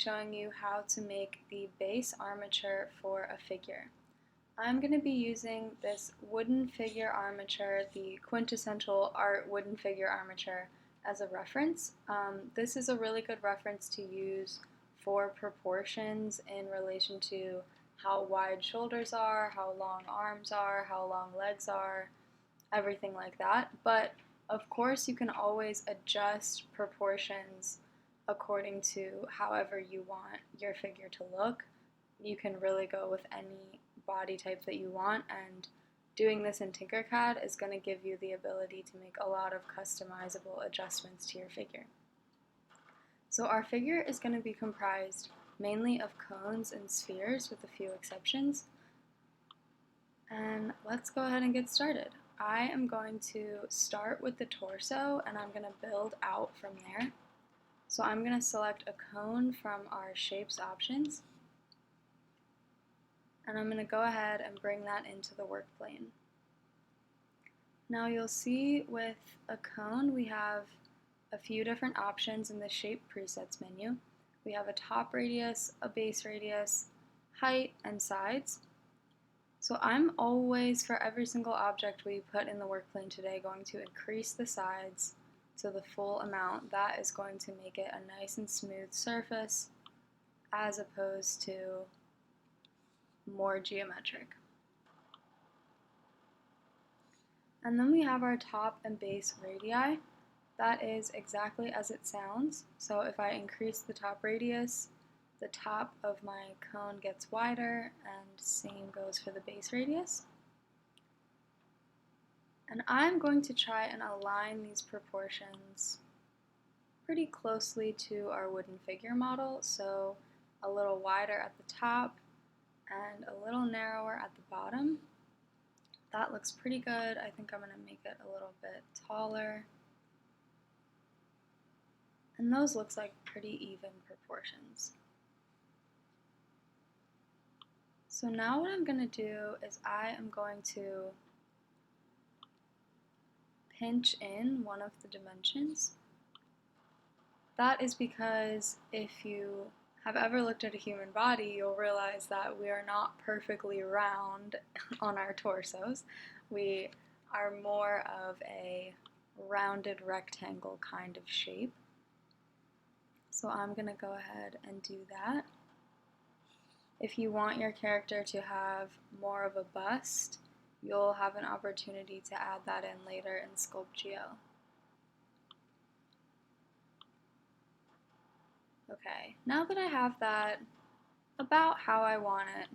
Showing you how to make the base armature for a figure. I'm going to be using this wooden figure armature, the quintessential art wooden figure armature, as a reference. This is a really good reference to use for proportions in relation to how wide shoulders are, how long arms are, how long legs are, everything like that. But of course you can always adjust proportions according to however you want your figure to look. You can really go with any body type that you want, and doing this in Tinkercad is going to give you the ability to make a lot of customizable adjustments to your figure. So our figure is going to be comprised mainly of cones and spheres with a few exceptions. And let's go ahead and get started. I am going to start with the torso and I'm going to build out from there. So I'm going to select a cone from our shapes options, and I'm going to go ahead and bring that into the work plane. Now you'll see with a cone we have a few different options in the shape presets menu. We have a top radius, a base radius, height, and sides. So I'm always, for every single object we put in the work plane today, going to increase the sides to the full amount. That is going to make it a nice and smooth surface as opposed to more geometric. And then we have our top and base radii. That is exactly as it sounds. So if I increase the top radius, the top of my cone gets wider, and same goes for the base radius. And I'm going to try and align these proportions pretty closely to our wooden figure model, so a little wider at the top and a little narrower at the bottom. That looks pretty good. I think I'm going to make it a little bit taller. And those looks like pretty even proportions. So now what I'm going to do is I am going to pinch in one of the dimensions. That is because if you have ever looked at a human body, you'll realize that we are not perfectly round on our torsos. We are more of a rounded rectangle kind of shape. So I'm going to go ahead and do that. If you want your character to have more of a bust, you'll have an opportunity to add that in later in Sculpt.geo. Okay, now that I have that about how I want it,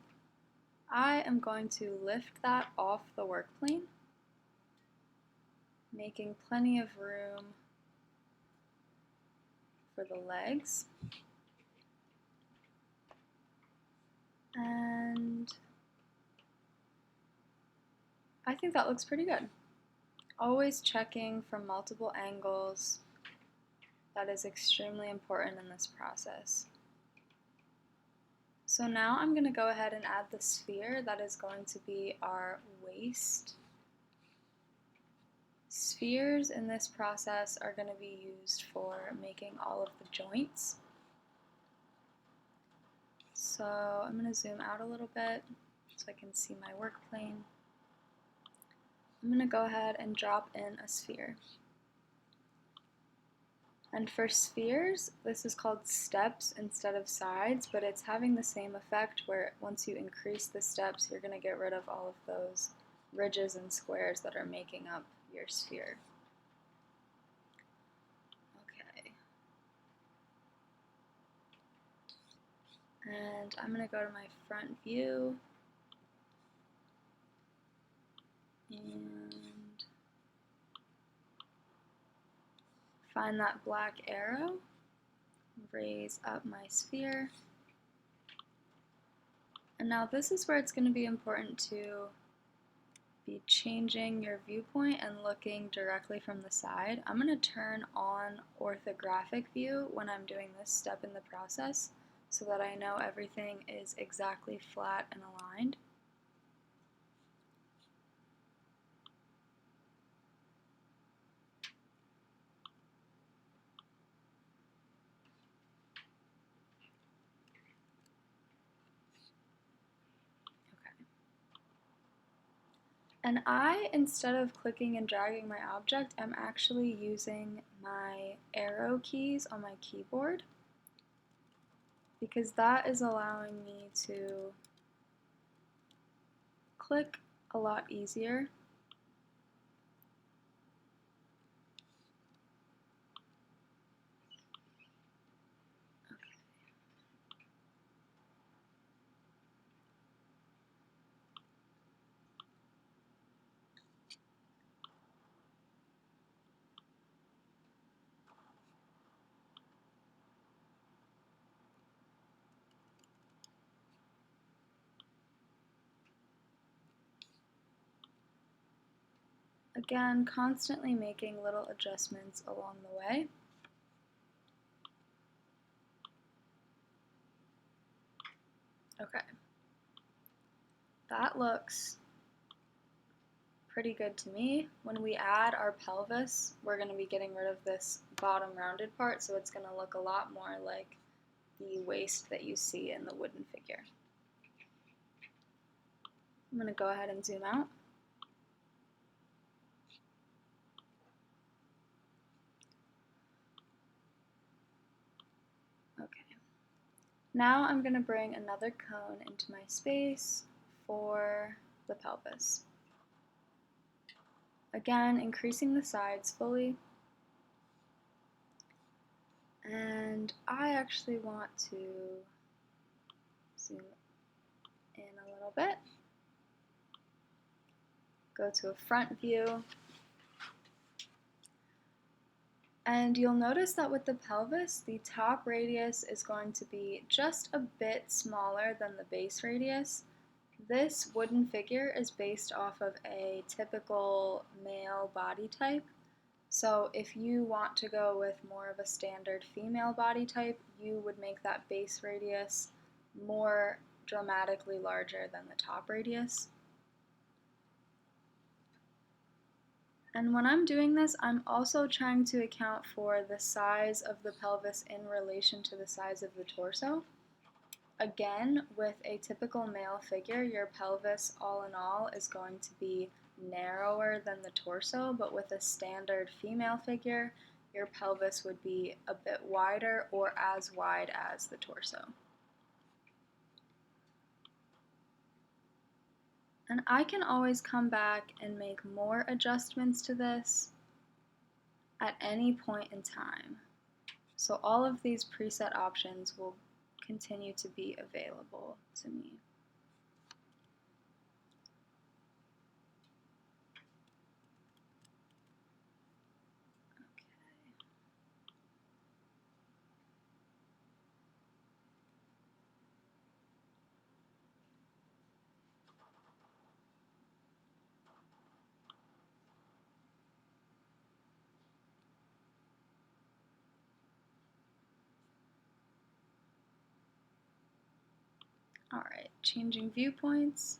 I am going to lift that off the work plane, making plenty of room for the legs. And I think that looks pretty good. Always checking from multiple angles. That is extremely important in this process. So now I'm going to go ahead and add the sphere that is going to be our waist. Spheres in this process are going to be used for making all of the joints. So I'm going to zoom out a little bit so I can see my work plane. I'm going to go ahead and drop in a sphere. And for spheres, this is called steps instead of sides, but it's having the same effect where once you increase the steps, you're going to get rid of all of those ridges and squares that are making up your sphere. Okay. And I'm going to go to my front view and find that black arrow, raise up my sphere. And now this is where it's going to be important to be changing your viewpoint and looking directly from the side. I'm going to turn on orthographic view when I'm doing this step in the process so that I know everything is exactly flat and aligned. And instead of clicking and dragging my object, I'm actually using my arrow keys on my keyboard because that is allowing me to click a lot easier. Again, constantly making little adjustments along the way. Okay, that looks pretty good to me. When we add our pelvis, we're going to be getting rid of this bottom rounded part, so it's going to look a lot more like the waist that you see in the wooden figure. I'm going to go ahead and zoom out. Okay. Now I'm going to bring another cone into my space for the pelvis. Again, increasing the sides fully. And I actually want to zoom in a little bit. Go to a front view. And you'll notice that with the pelvis, the top radius is going to be just a bit smaller than the base radius. This wooden figure is based off of a typical male body type. So if you want to go with more of a standard female body type, you would make that base radius more dramatically larger than the top radius. And when I'm doing this, I'm also trying to account for the size of the pelvis in relation to the size of the torso. Again, with a typical male figure, your pelvis all in all is going to be narrower than the torso, but with a standard female figure, your pelvis would be a bit wider or as wide as the torso. And I can always come back and make more adjustments to this at any point in time. So all of these preset options will continue to be available to me. Alright, changing viewpoints.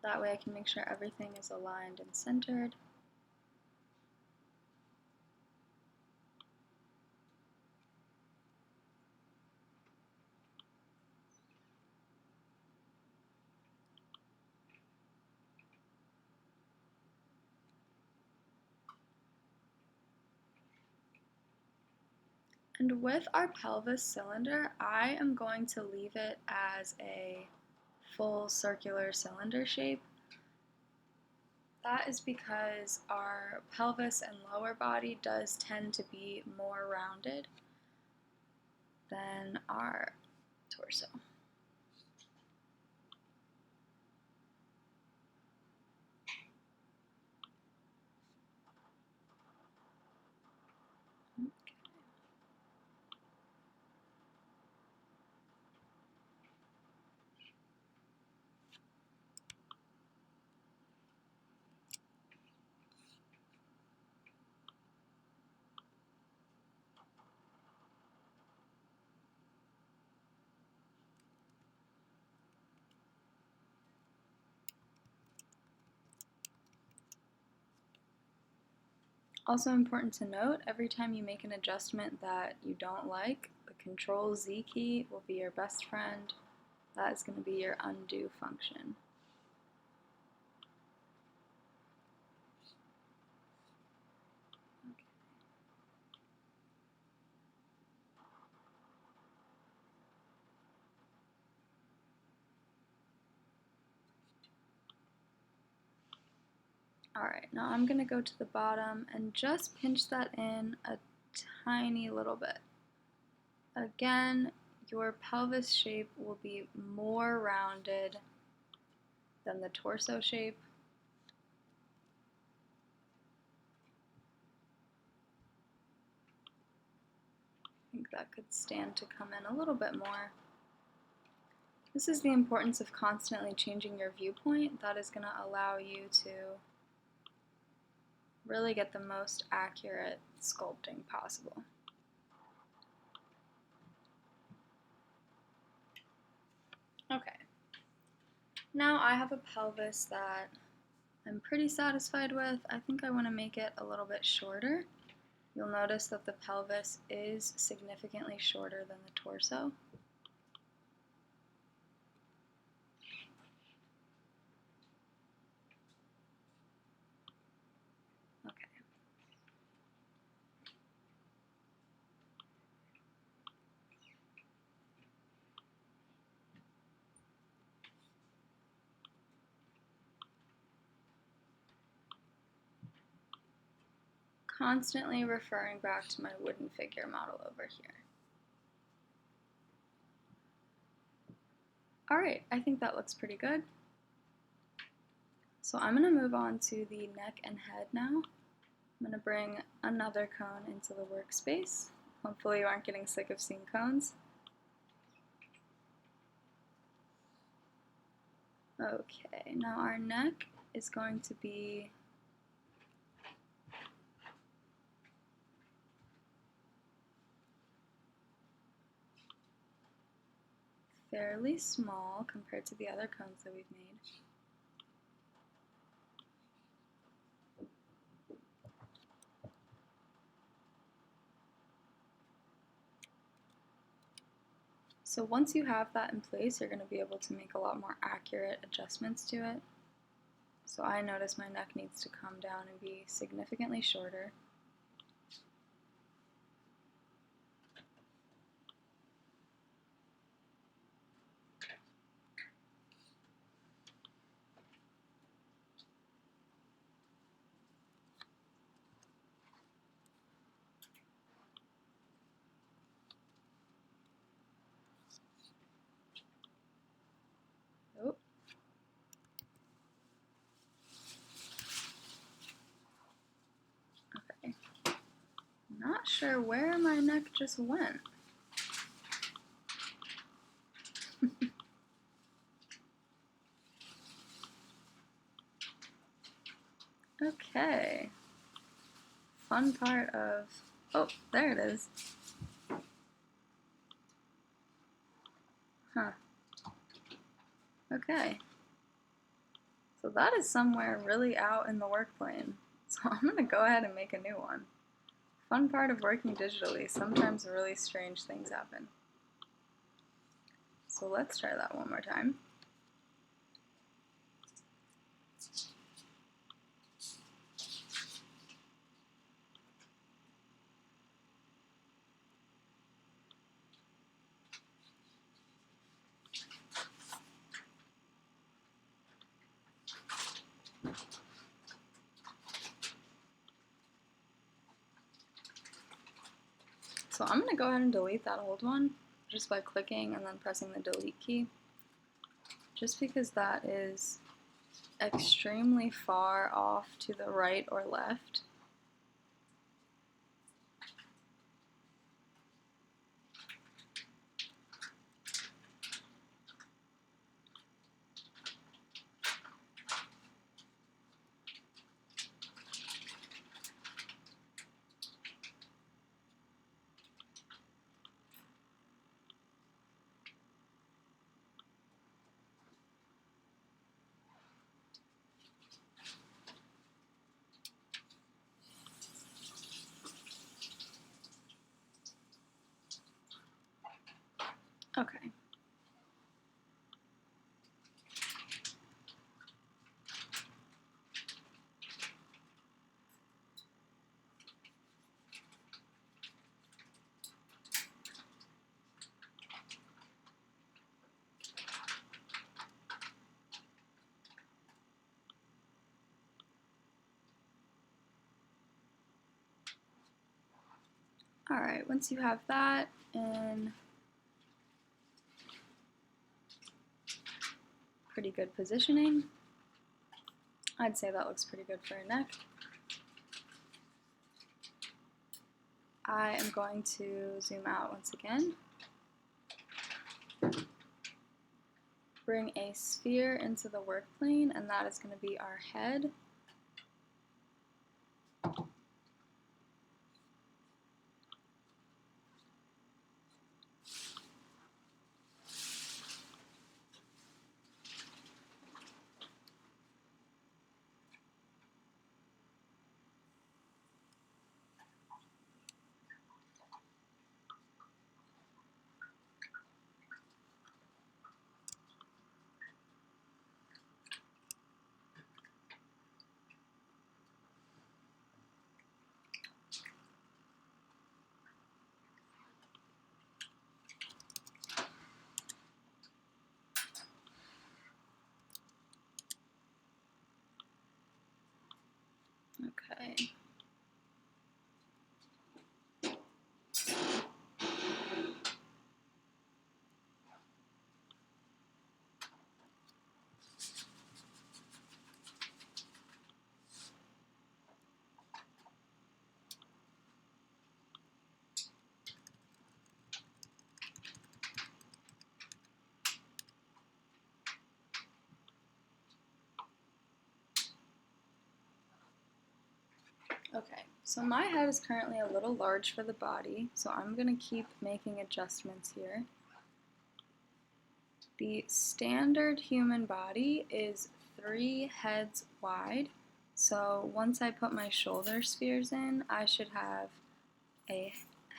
That way I can make sure everything is aligned and centered. And with our pelvis cylinder, I am going to leave it as a full circular cylinder shape. That is because our pelvis and lower body does tend to be more rounded than our torso. Also important to note, every time you make an adjustment that you don't like, the Control Z key will be your best friend. That is going to be your undo function. Alright, now I'm going to go to the bottom and just pinch that in a tiny little bit. Again, your pelvis shape will be more rounded than the torso shape. I think that could stand to come in a little bit more. This is the importance of constantly changing your viewpoint. That is going to allow you to really get the most accurate sculpting possible. Okay, now I have a pelvis that I'm pretty satisfied with. I think I want to make it a little bit shorter. You'll notice that the pelvis is significantly shorter than the torso. Constantly referring back to my wooden figure model over here. Alright, I think that looks pretty good. So I'm going to move on to the neck and head now. I'm going to bring another cone into the workspace. Hopefully you aren't getting sick of seeing cones. Okay, now our neck is going to be fairly small compared to the other cones that we've made. So once you have that in place, you're going to be able to make a lot more accurate adjustments to it. So I notice my neck needs to come down and be significantly shorter. Oh. Okay. Not sure where my neck just went. Okay. Fun part of... Oh, there it is. Huh. Okay. So that is somewhere really out in the work plane. So I'm going to go ahead and make a new one. Fun part of working digitally, sometimes really strange things happen. So let's try that one more time. So I'm going to go ahead and delete that old one just by clicking and then pressing the delete key. Just because that is extremely far off to the right or left. Alright, once you have that in pretty good positioning, I'd say that looks pretty good for a neck. I am going to zoom out once again. Bring a sphere into the work plane, and that is going to be our head. Okay. Okay, so my head is currently a little large for the body, so I'm going to keep making adjustments here. The standard human body is 3 heads wide, so once I put my shoulder spheres in, I should have a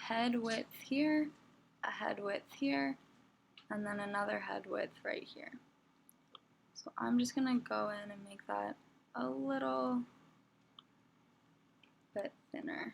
head width here, a head width here, and then another head width right here. So I'm just going to go in and make that a little bit thinner.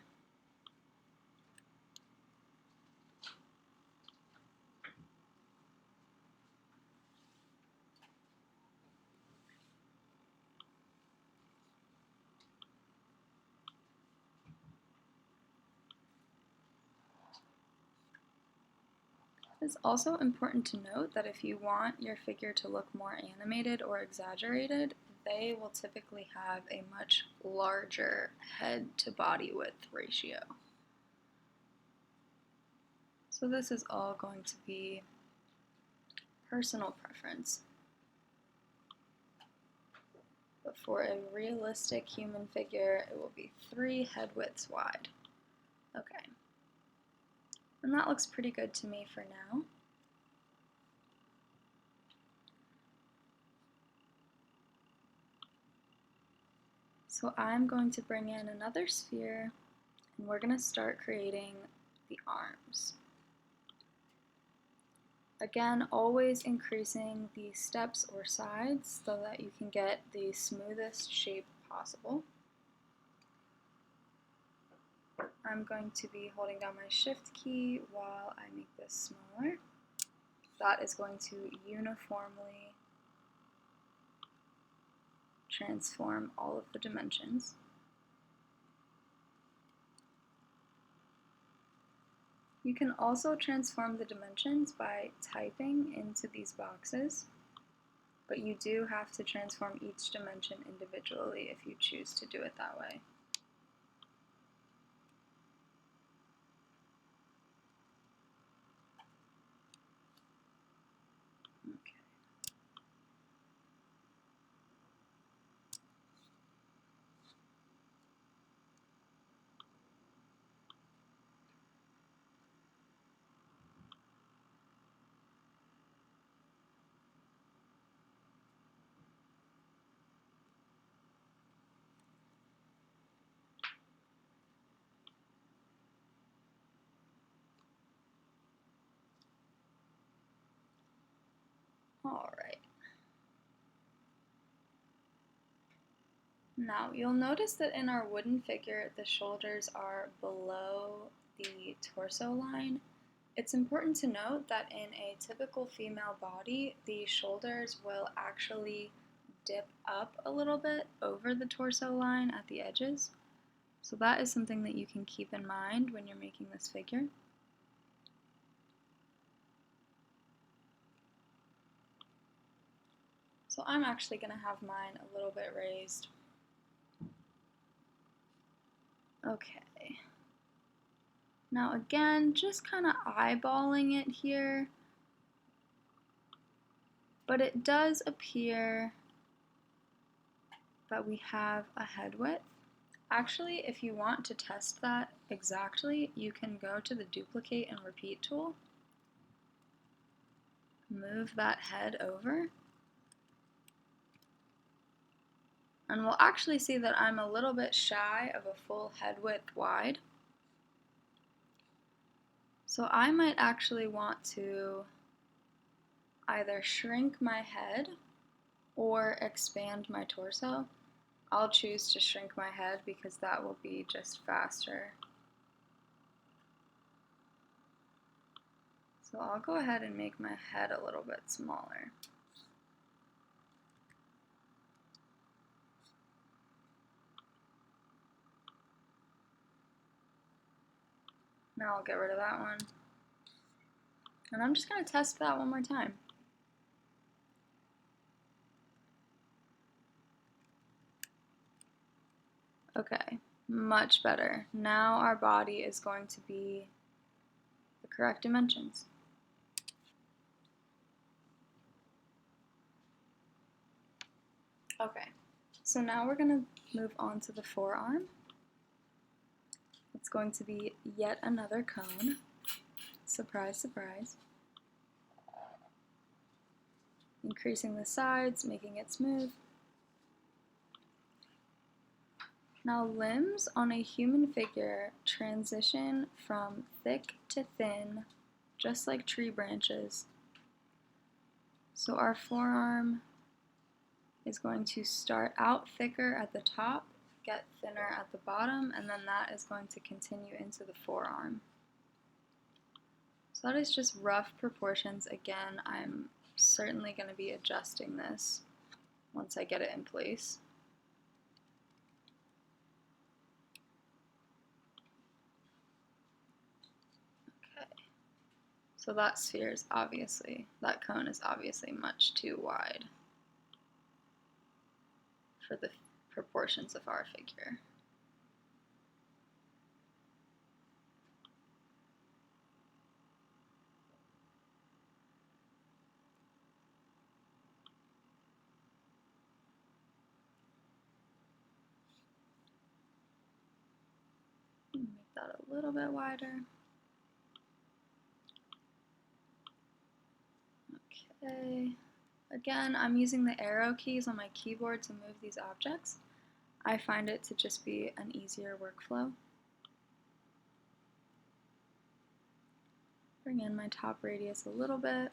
It's also important to note that if you want your figure to look more animated or exaggerated, they will typically have a much larger head to body width ratio. So this is all going to be personal preference. But for a realistic human figure, it will be 3 head widths wide. Okay. And that looks pretty good to me for now. So I'm going to bring in another sphere, and we're going to start creating the arms. Again, always increasing the steps or sides so that you can get the smoothest shape possible. I'm going to be holding down my shift key while I make this smaller. That is going to uniformly transform all of the dimensions. You can also transform the dimensions by typing into these boxes, but you do have to transform each dimension individually if you choose to do it that way. All right. Now, you'll notice that in our wooden figure, the shoulders are below the torso line. It's important to note that in a typical female body, the shoulders will actually dip up a little bit over the torso line at the edges. So that is something that you can keep in mind when you're making this figure. So I'm actually going to have mine a little bit raised. Okay. Now again, just kind of eyeballing it here, but it does appear that we have a head width. Actually, if you want to test that exactly, you can go to the duplicate and repeat tool, move that head over, and we'll actually see that I'm a little bit shy of a full head width wide. So I might actually want to either shrink my head or expand my torso. I'll choose to shrink my head because that will be just faster. So I'll go ahead and make my head a little bit smaller. Now I'll get rid of that one. And I'm just going to test that one more time. Okay, much better. Now our body is going to be the correct dimensions. Okay, so now we're going to move on to the forearm. It's going to be yet another cone. Surprise, surprise. Increasing the sides, making it smooth. Now limbs on a human figure transition from thick to thin, just like tree branches. So our forearm is going to start out thicker at the top, get thinner at the bottom, and then that is going to continue into the forearm. So that is just rough proportions. Again, I'm certainly going to be adjusting this once I get it in place. Okay, so that sphere is obviously, that cone is obviously much too wide for the proportions of our figure. Make that a little bit wider. Okay. Again, I'm using the arrow keys on my keyboard to move these objects. I find it to just be an easier workflow. Bring in my top radius a little bit.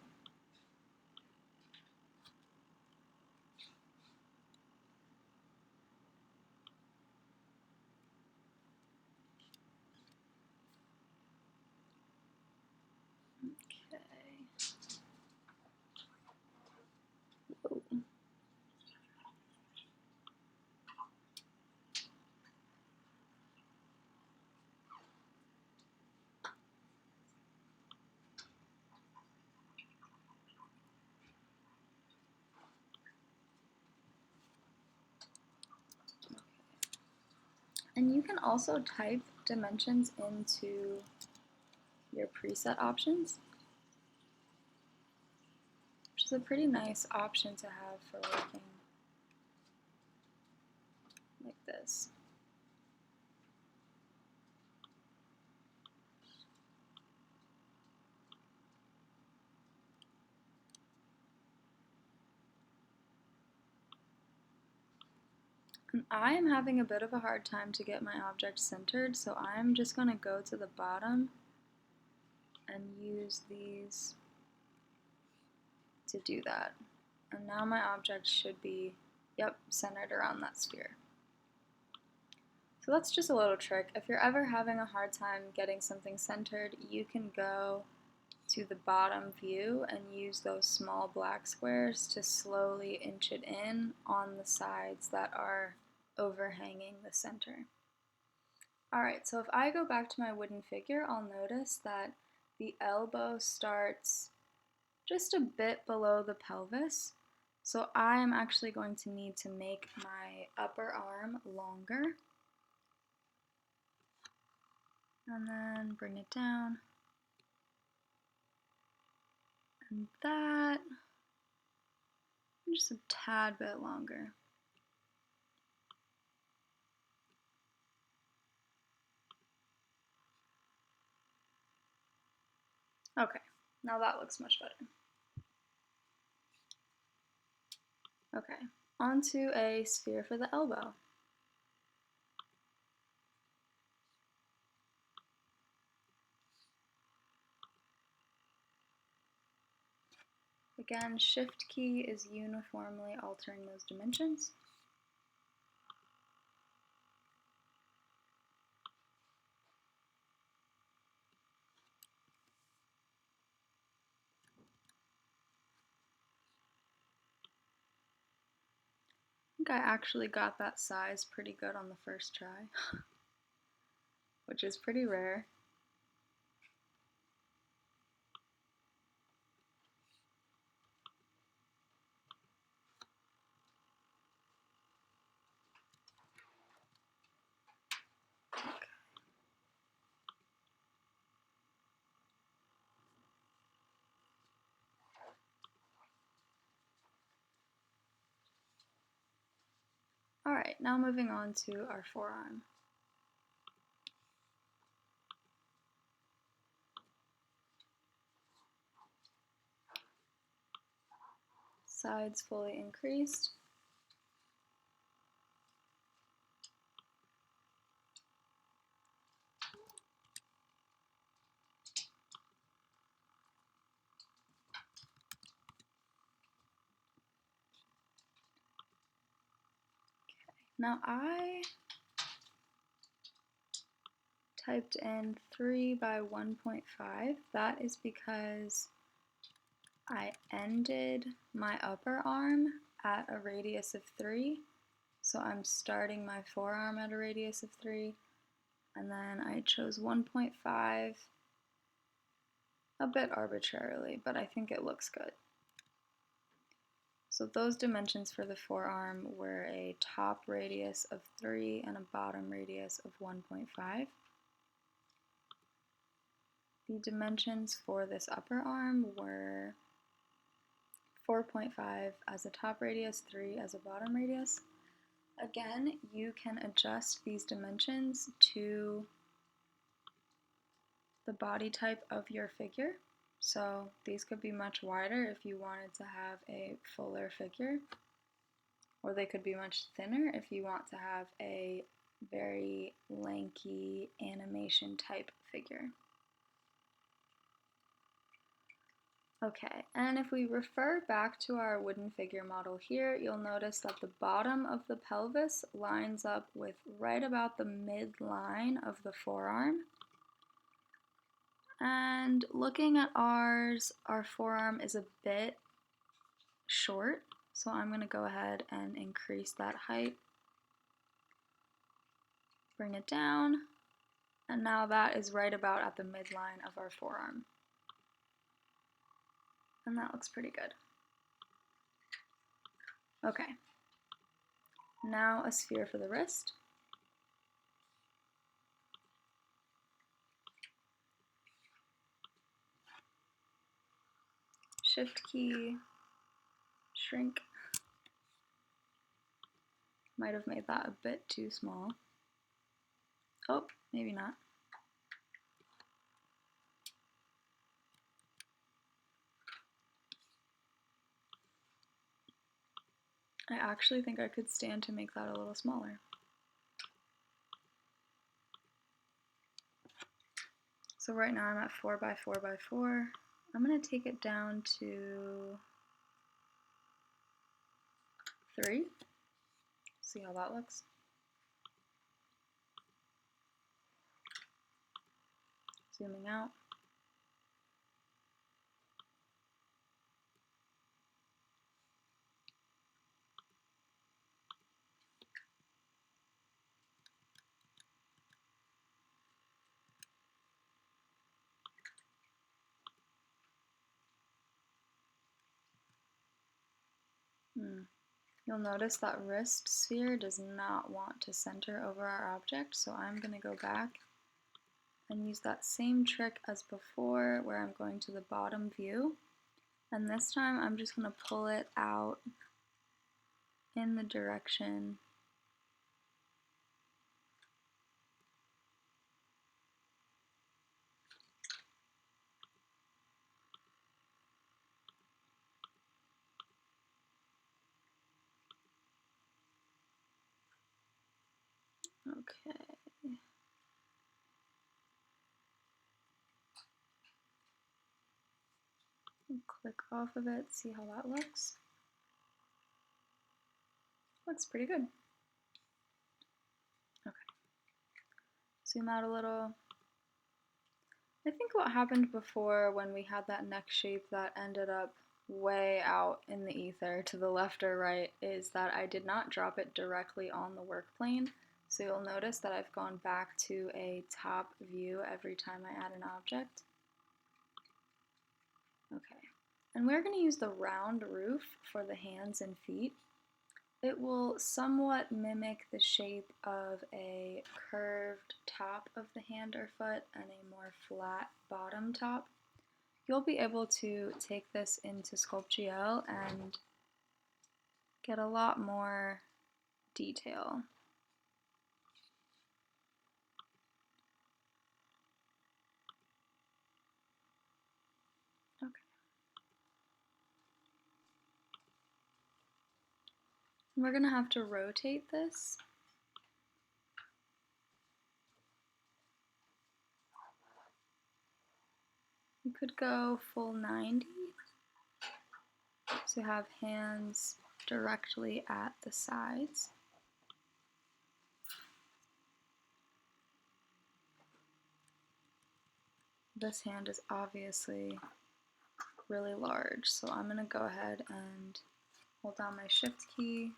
And you can also type dimensions into your preset options, which is a pretty nice option to have for working like this. And I am having a bit of a hard time to get my object centered, so I'm just going to go to the bottom and use these to do that. And now my object should be, yep, centered around that sphere. So that's just a little trick. If you're ever having a hard time getting something centered, you can go to the bottom view and use those small black squares to slowly inch it in on the sides that are overhanging the center. Alright, so if I go back to my wooden figure, I'll notice that the elbow starts just a bit below the pelvis. So I am actually going to need to make my upper arm longer. And then bring it down. And that, just a tad bit longer. Okay, now that looks much better. Okay, onto a sphere for the elbow. Again, Shift key is uniformly altering those dimensions. I think I actually got that size pretty good on the first try, which is pretty rare. Alright, now moving on to our forearm. Sides fully increased. Now I typed in 3 by 1.5. That is because I ended my upper arm at a radius of 3. So I'm starting my forearm at a radius of 3. And then I chose 1.5 a bit arbitrarily, but I think it looks good. So those dimensions for the forearm were a top radius of 3 and a bottom radius of 1.5. The dimensions for this upper arm were 4.5 as a top radius, 3 as a bottom radius. Again, you can adjust these dimensions to the body type of your figure. So these could be much wider if you wanted to have a fuller figure, or they could be much thinner if you want to have a very lanky animation type figure. Okay, and if we refer back to our wooden figure model here, you'll notice that the bottom of the pelvis lines up with right about the midline of the forearm. And looking at ours, our forearm is a bit short, so I'm going to go ahead and increase that height. Bring it down, and now that is right about at the midline of our forearm. And that looks pretty good. Okay, now a sphere for the wrist. Shift key, shrink. Might have made that a bit too small. Oh, maybe not. I actually think I could stand to make that a little smaller. So right now I'm at 4 by 4 by 4. I'm going to take it down to 3. See how that looks. Zooming out. You'll notice that wrist sphere does not want to center over our object, so I'm going to go back and use that same trick as before where I'm going to the bottom view, and this time I'm just going to pull it out in the direction okay. Click off of it, see how that looks. Looks pretty good. Okay. Zoom out a little. I think what happened before when we had that neck shape that ended up way out in the ether to the left or right is that I did not drop it directly on the work plane. So you'll notice that I've gone back to a top view every time I add an object. Okay, and we're going to use the round roof for the hands and feet. It will somewhat mimic the shape of a curved top of the hand or foot and a more flat bottom top. You'll be able to take this into Sculpt-GL and get a lot more detail. Okay. We're going to have to rotate this. You could go full 90 to have hands directly at the sides. This hand is obviously really large, so I'm going to go ahead and hold down my Shift key.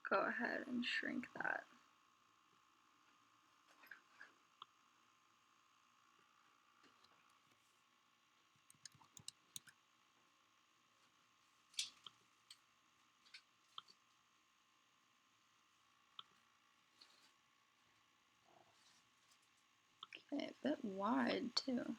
Go ahead and shrink that. Okay, a bit wide too.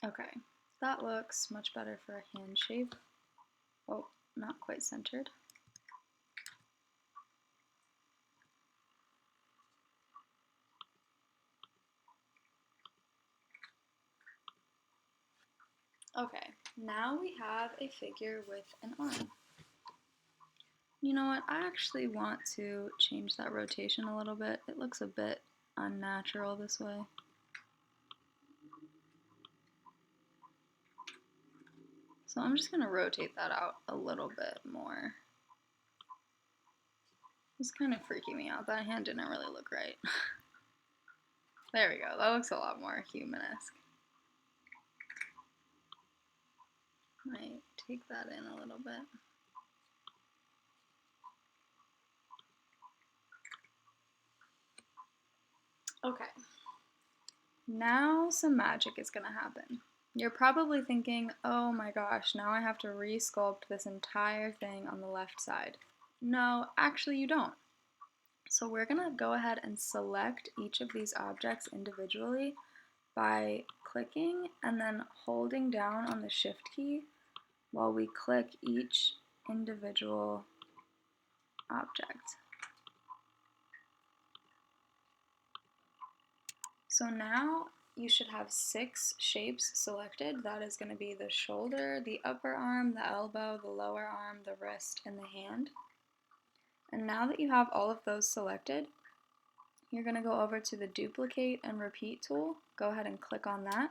Okay, that looks much better for a hand shape. Oh, not quite centered. Okay, now we have a figure with an arm. You know what, I actually want to change that rotation a little bit. It looks a bit unnatural this way. So I'm just going to rotate that out a little bit more. It's kind of freaking me out. That hand didn't really look right. There we go. That looks a lot more human-esque. Might take that in a little bit. Okay. Now some magic is going to happen. You're probably thinking, oh my gosh, now I have to re-sculpt this entire thing on the left side. No, actually you don't. So we're going to go ahead and select each of these objects individually by clicking and then holding down on the Shift key while we click each individual object. So now you should have 6 shapes selected. That is going to be the shoulder, the upper arm, the elbow, the lower arm, the wrist, and the hand. And now that you have all of those selected, you're going to go over to the duplicate and repeat tool. Go ahead and click on that.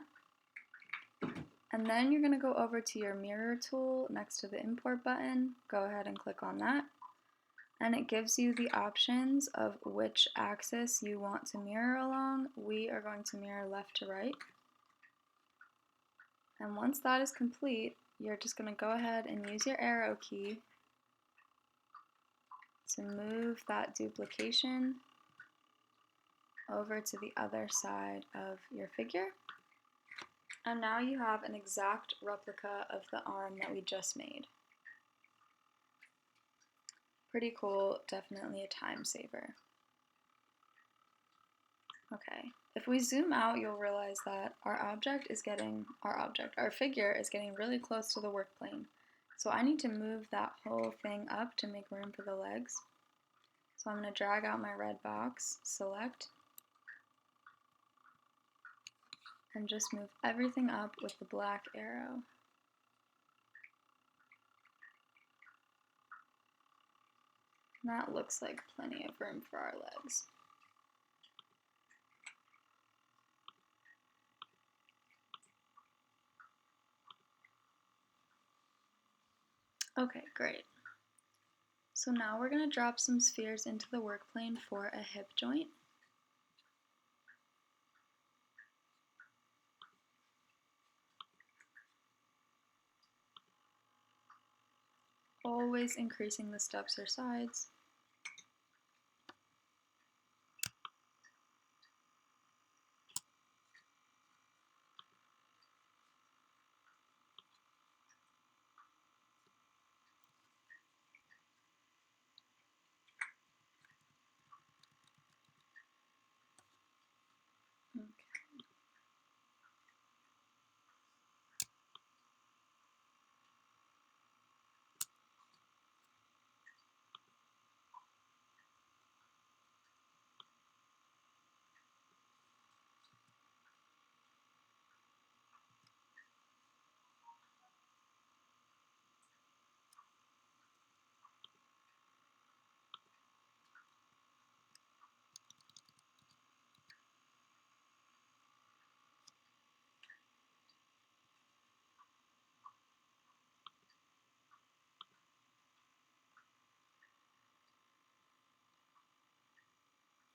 And then you're going to go over to your mirror tool next to the import button. Go ahead and click on that. And it gives you the options of which axis you want to mirror along. We are going to mirror left to right. And once that is complete, you're just going to go ahead and use your arrow key to move that duplication over to the other side of your figure. And now you have an exact replica of the arm that we just made. Pretty cool, definitely a time saver. Okay, if we zoom out, you'll realize that our figure is getting really close to the work plane. So I need to move that whole thing up to make room for the legs. So I'm going to drag out my red box, select, and just move everything up with the black arrow. And that looks like plenty of room for our legs. Okay, great. So now we're going to drop some spheres into the work plane for a hip joint. Always increasing the steps or sides. Okay.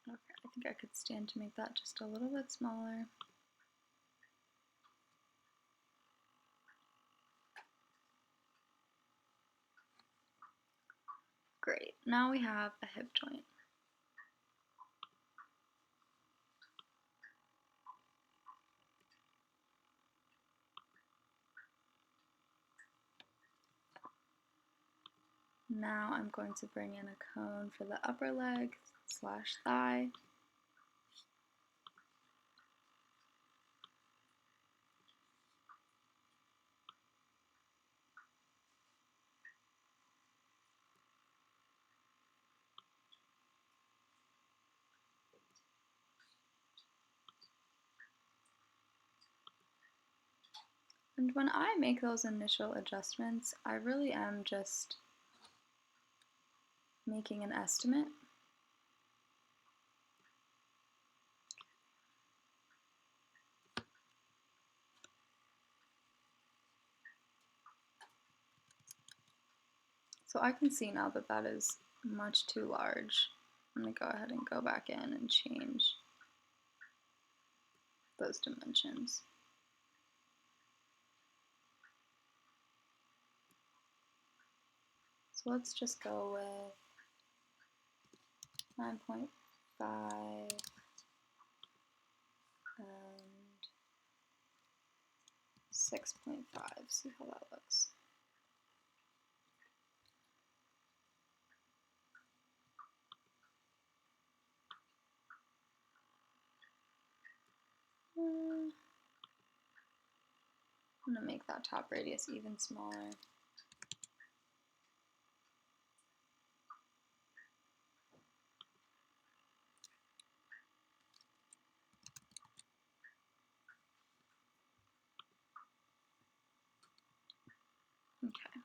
Okay, I think I could stand to make that just a little bit smaller. Great, now we have a hip joint. Now I'm going to bring in a cone for the upper leg slash thigh. And when I make those initial adjustments, I really am just making an estimate. So I can see now that that is much too large. I'm going to go ahead and go back in and change those dimensions. So let's just go with 9.5 and 6.5, see how that looks. I'm going to make that top radius even smaller. Okay.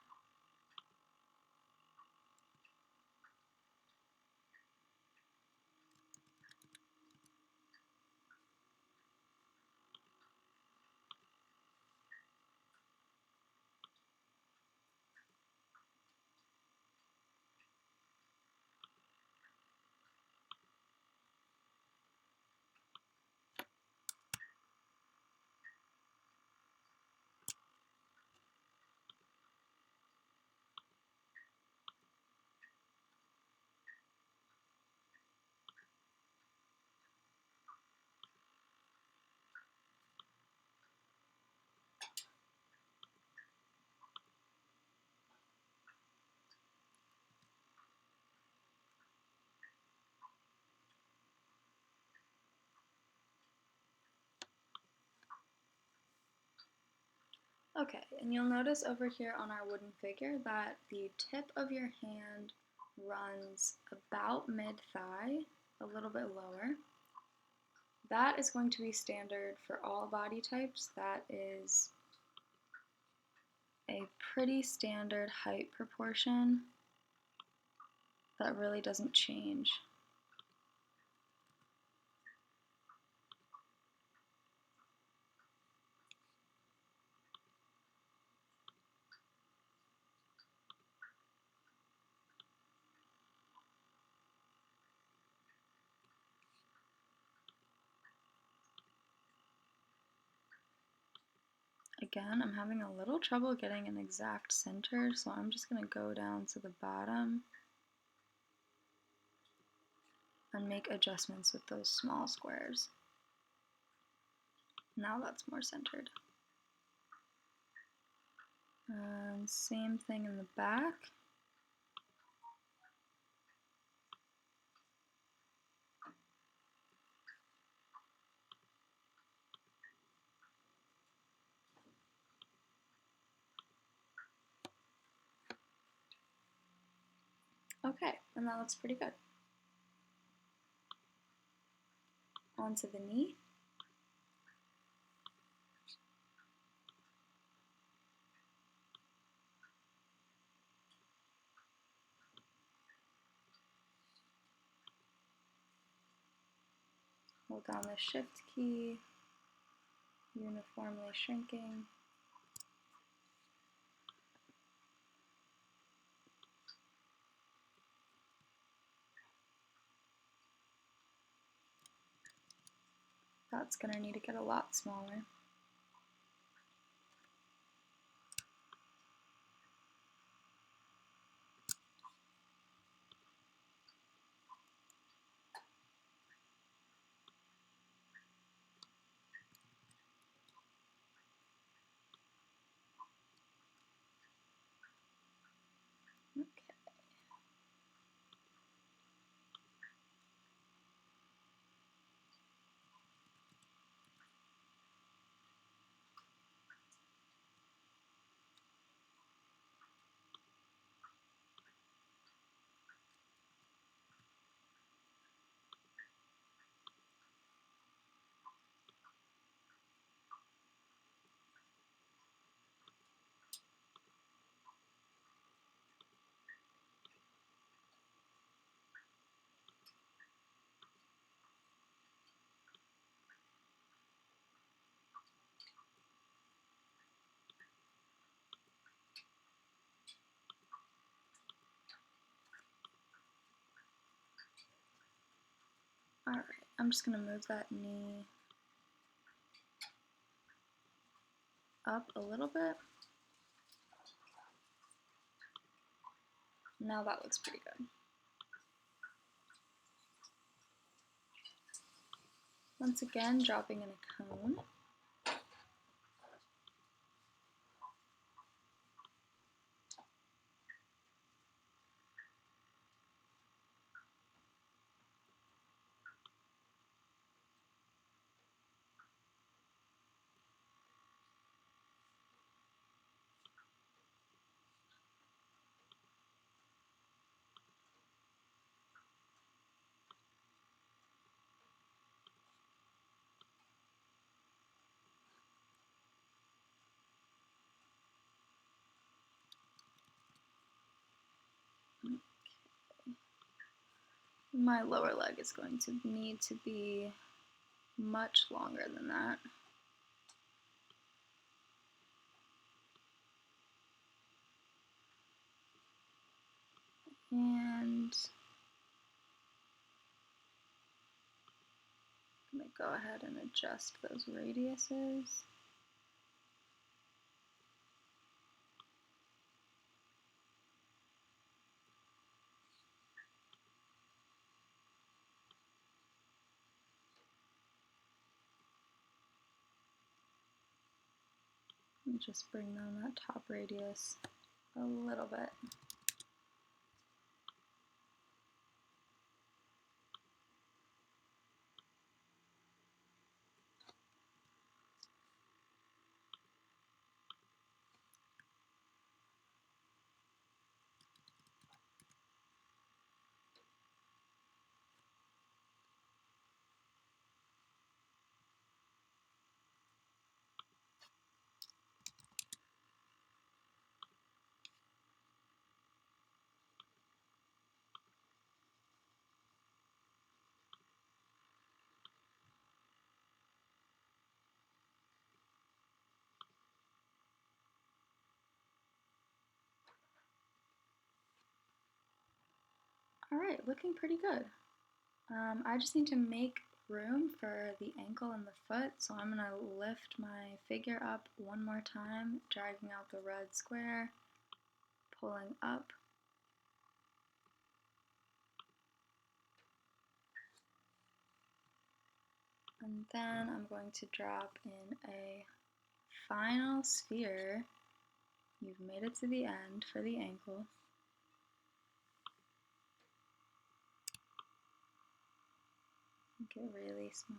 Okay, and you'll notice over here on our wooden figure that the tip of your hand runs about mid-thigh, a little bit lower. That is going to be standard for all body types. That is a pretty standard height proportion that really doesn't change. Again, I'm having a little trouble getting an exact center, so I'm just going to go down to the bottom and make adjustments with those small squares. Now that's more centered. And same thing in the back. Okay, and that looks pretty good. Onto the knee. Hold down the shift key, uniformly shrinking. That's going to need to get a lot smaller. Okay. Alright, I'm just going to move that knee up a little bit. Now that looks pretty good. Once again, dropping in a cone. My lower leg is going to need to be much longer than that. And I'm going to go ahead and adjust those radiuses. And just bring down that top radius a little bit. Alright, looking pretty good. I just need to make room for the ankle and the foot, so I'm going to lift my figure up one more time, dragging out the red square, pulling up. And then I'm going to drop in a final sphere. You've made it to the end for the ankle. Make it really small.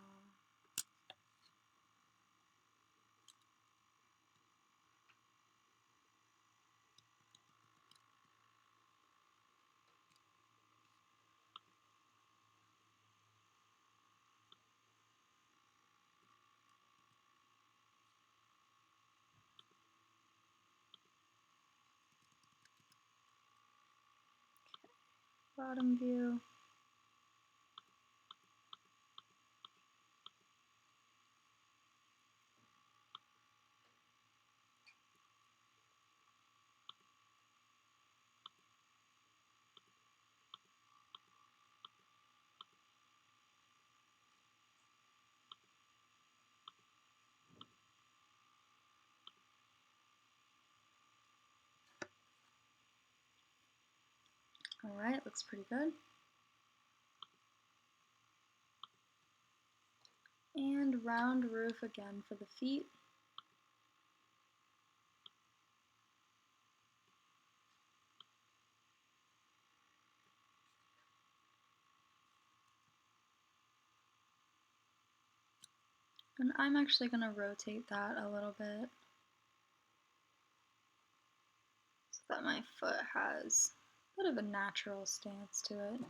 Bottom view. Alright, looks pretty good. And round roof again for the feet. And I'm actually going to rotate that a little bit so that my foot has a bit of a natural stance to it.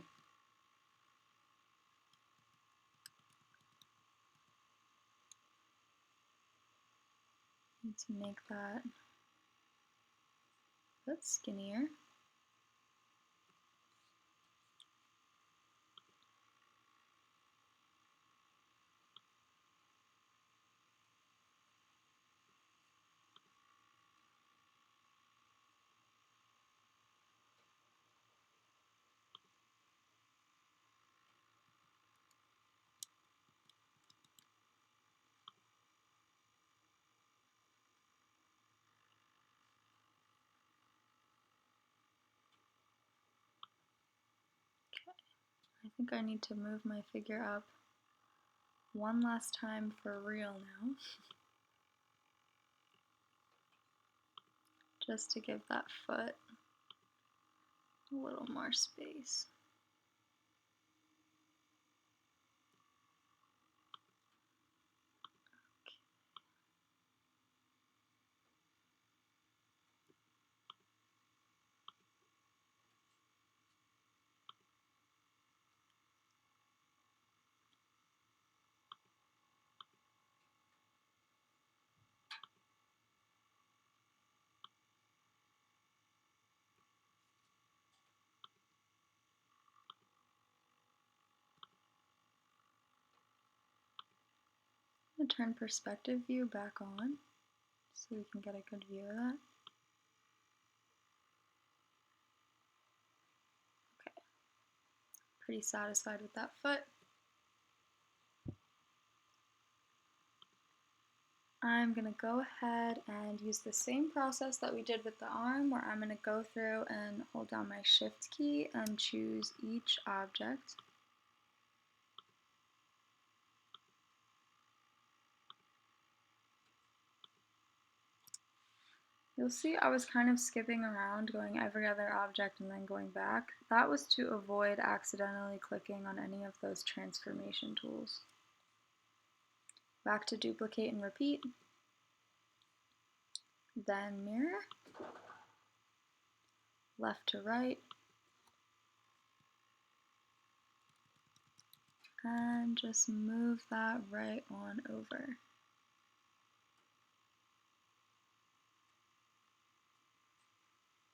Need to make that a bit skinnier. I think I need to move my figure up one last time for real now. Just to give that foot a little more space. I'm going to turn perspective view back on so we can get a good view of that. Okay, pretty satisfied with that foot. I'm going to go ahead and use the same process that we did with the arm, where I'm going to go through and hold down my shift key and choose each object. You'll see I was kind of skipping around, going every other object and then going back. That was to avoid accidentally clicking on any of those transformation tools. Back to duplicate and repeat. Then mirror. Left to right. And just move that right on over.